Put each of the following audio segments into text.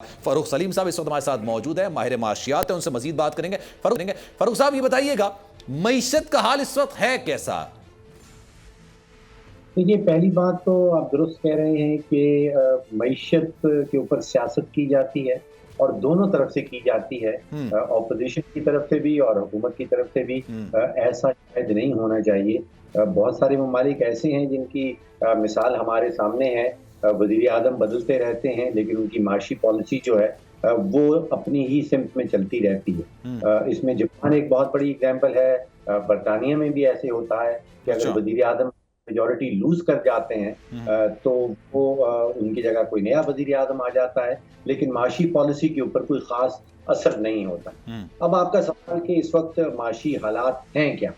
फरूख सलीम साहब इस वक्त हमारे साथ मौजूद है, माहिर माशियात है, उनसे मजीद बात करेंगे। फरूख साहब ये बताइएगा, मईशत का हाल इस वक्त है कैसा? देखिए, पहली बात तो आप दुरुस्त कह रहे हैं कि मईशत के ऊपर सियासत की जाती है और दोनों तरफ से की जाती है, ऑपोजिशन की तरफ से भी और हुकूमत की तरफ से भी। ऐसा शायद नहीं होना चाहिए। बहुत सारे ममालिक ऐसे हैं जिनकी मिसाल हमारे सामने है। वज़ीर आज़म बदलते रहते हैं लेकिन उनकी माशी पॉलिसी जो है वो अपनी ही सिमत में चलती रहती है। इसमें जापान एक बहुत बड़ी एग्जाम्पल है। बरतानिया में भी ऐसे होता है कि अगर वज़ीर आज़म मेजॉरिटी लूज कर जाते हैं तो वो उनकी जगह कोई नया वज़ीर आज़म आ जाता है, लेकिन माशी पॉलिसी के ऊपर कोई खास असर नहीं होता। अब आपका सवाल कि इस वक्त माशी हालात हैं क्या?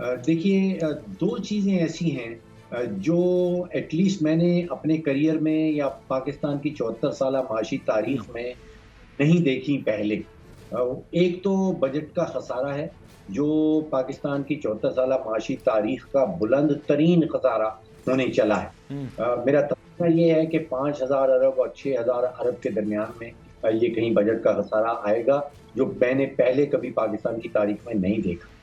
देखिए, दो चीज़ें ऐसी हैं जो एटलीस्ट मैंने अपने करियर में या पाकिस्तान की 74 साला माशी तारीख में नहीं देखी पहले। एक तो बजट का खसारा है जो पाकिस्तान की 74 साला माशी तारीख का बुलंद तरीन खसारा होने चला है। मेरा तखमीना ये है कि 5,000 अरब और 6,000 अरब के दरमियान में ये कहीं बजट का खसारा आएगा, जो मैंने पहले कभी पाकिस्तान की तारीख में नहीं देखा।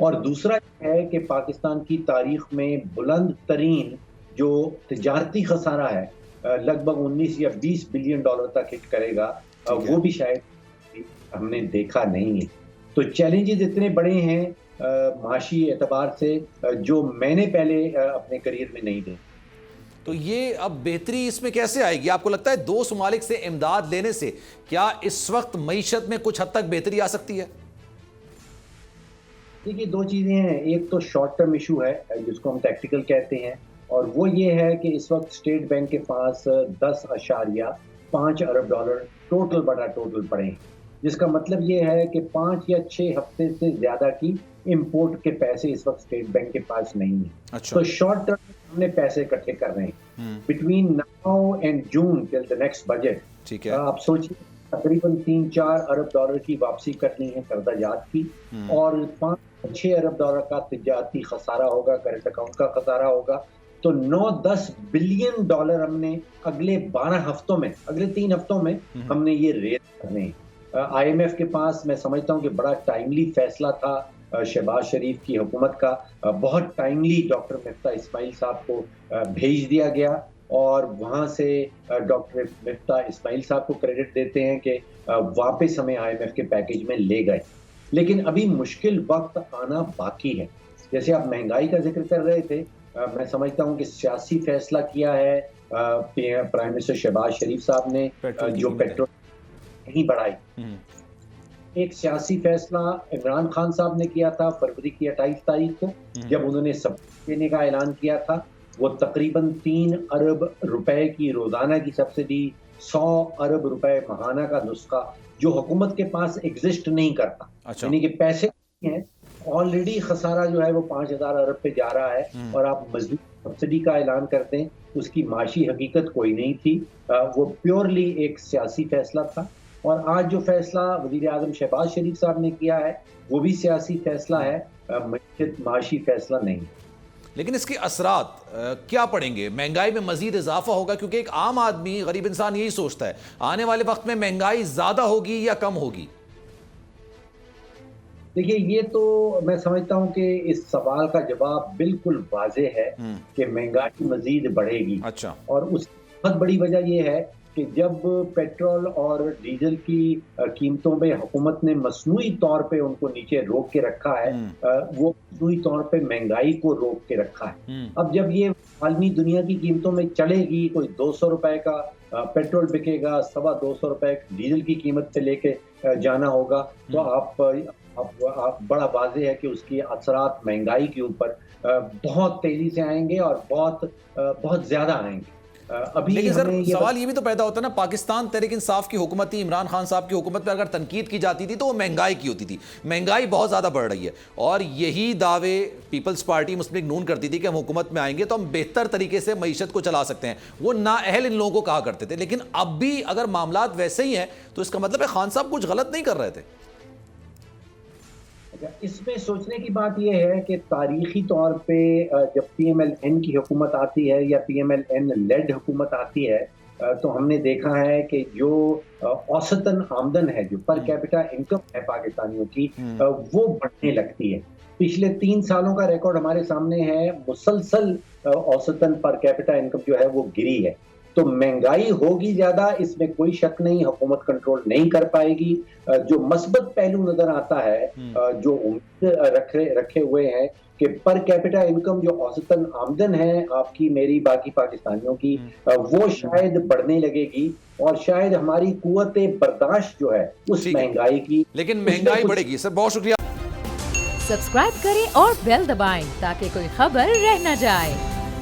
और दूसरा है कि पाकिस्तान की तारीख में बुलंद तरीन जो तिजारती खसारा है लगभग 19 या 20 बिलियन डॉलर तक हिट करेगा, वो भी शायद हमने देखा नहीं है। तो चैलेंजेस इतने बड़े हैं माशी एतबार से जो मैंने पहले अपने करियर में नहीं देखे। तो ये अब बेहतरी इसमें कैसे आएगी? आपको लगता है दोस्त ममालिक से इमदाद लेने से क्या इस वक्त मईशत में कुछ हद तक बेहतरी आ सकती है? देखिए, दो चीज़ें हैं। एक तो शॉर्ट टर्म इशू है जिसको हम टैक्टिकल कहते हैं, और वो ये है कि इस वक्त स्टेट बैंक के पास 10.5 अरब डॉलर टोटल पड़े हैं, जिसका मतलब ये है कि 5 या 6 हफ्ते से ज़्यादा की इंपोर्ट के पैसे इस वक्त स्टेट बैंक के पास नहीं है। अच्छा। तो शॉर्ट टर्म हमने पैसे इकट्ठे कर रहे हैं between now and June till the next budget. ठीक है। आप सोचिए, तकरीबन 3-4 अरब डॉलर की वापसी करनी है कर्जाजात की, और 5-6 अरब डॉलर का तिजारती खसारा होगा, करंट अकाउंट का खसारा होगा। तो 9-10 बिलियन डॉलर हमने अगले 12 हफ्तों में, अगले 3 हफ्तों में हमने ये रेज करने हैं। IMF के पास मैं समझता हूँ कि बड़ा टाइमली फैसला था शहबाज शरीफ की हुकूमत का। बहुत टाइमली डॉक्टर मिफ्ता इस्माइल साहब को भेज दिया गया, और वहाँ से डॉक्टर मिफ्ता इस्माइल साहब को क्रेडिट देते हैं कि वापस हमें IMF के पैकेज में ले गए। लेकिन अभी मुश्किल वक्त आना बाकी है। जैसे आप महंगाई का जिक्र कर रहे थे, मैं समझता हूँ कि सियासी फैसला किया है प्राइम मिनिस्टर शहबाज शरीफ साहब ने, जो पेट्रोल नहीं बढ़ाई। एक सियासी फैसला इमरान खान साहब ने किया था फरवरी की 28 तारीख को, जब उन्होंने सब्सिडी देने का ऐलान किया था। वो तकरीबन 3 अरब रुपए की रोजाना की सब्सिडी, 100 अरब रुपए माहाना का नुस्खा, जो हुकूमत के पास एग्जिस्ट नहीं करता। अच्छा। यानी कि पैसे हैं, ऑलरेडी खसारा जो है वो 5,000 अरब पे जा रहा है, और आप मजदूर सब्सिडी का ऐलान करते हैं, उसकी माशी हकीकत कोई नहीं थी। वो प्योरली एक सियासी फैसला था। और आज जो फैसला वज़ीर आज़म शहबाज शरीफ साहब ने किया है वो भी सियासी फैसला है, माशी फैसला नहीं। लेकिन इसके असरात क्या पड़ेंगे? महंगाई में मजीद इजाफा होगा, क्योंकि एक आम आदमी, गरीब इंसान यही सोचता है आने वाले वक्त में महंगाई ज्यादा होगी या कम होगी? देखिए, ये तो मैं समझता हूँ कि इस सवाल का जवाब बिल्कुल वाज़ेह है कि महंगाई मजीद बढ़ेगी। अच्छा। और उसकी बहुत बड़ी वजह ये है कि जब पेट्रोल और डीजल की कीमतों पे हुकूमत ने मसनूई तौर पे उनको नीचे रोक के रखा है, वो मसनूई तौर पे महंगाई को रोक के रखा है। अब जब ये आलमी दुनिया की कीमतों में चलेगी, कोई 200 रुपए का पेट्रोल बिकेगा, 225 रुपए डीजल की कीमत से लेके जाना होगा, तो आप बड़ा वाज़ेह है कि उसकी असरात महंगाई के ऊपर बहुत तेजी से आएंगे और बहुत ज्यादा आएंगे। लेकिन सर, सवाल ये भी तो पैदा होता है ना, पाकिस्तान तहरीक इंसाफ की हुकूमत थी, इमरान खान साहब की हुकूमत पर अगर तनकीद की जाती थी तो वो महंगाई की होती थी। महंगाई बहुत ज़्यादा बढ़ रही है, और यही दावे पीपल्स पार्टी मुस्लिम लीग नून करती थी कि हम हुकूमत में आएंगे तो हम बेहतर तरीके से मईशत को चला सकते हैं। वो नाअहल इन लोगों को कहा करते थे। लेकिन अब भी अगर मामलात वैसे ही हैं तो इसका मतलब है खान साहब कुछ गलत नहीं कर रहे थे। इसमें सोचने की बात यह है कि तारीखी तौर पे जब PMLN की हुकूमत आती है या PMLN लेड हुकूमत आती है, تو ہم نے دیکھا ہے کہ جو اوسطاً آمدن ہے، جو پر کیپٹا انکم ہے پاکستانیوں کی، وہ بڑھنے لگتی ہے. پچھلے 3 سالوں کا ریکارڈ ہمارے سامنے ہے، مسلسل اوسطاً پر کیپٹا انکم جو ہے وہ گری ہے. تو مہنگائی ہوگی زیادہ، اس میں کوئی شک نہیں، حکومت کنٹرول نہیں کر پائے گی. جو مثبت پہلو نظر آتا ہے، جو امید رکھے ہوئے ہیں کہ پر کیپٹا انکم جو اوسطاً آمدن ہے آپ کی، میری، باقی پاکستانیوں کی، وہ شاید بڑھنے لگے گی، اور شاید ہماری قوت برداشت جو ہے اس مہنگائی کی، لیکن مہنگائی بڑھے گی. سر بہت شکریہ. سبسکرائب کریں اور بیل دبائیں تاکہ کوئی خبر رہ نہ جائے.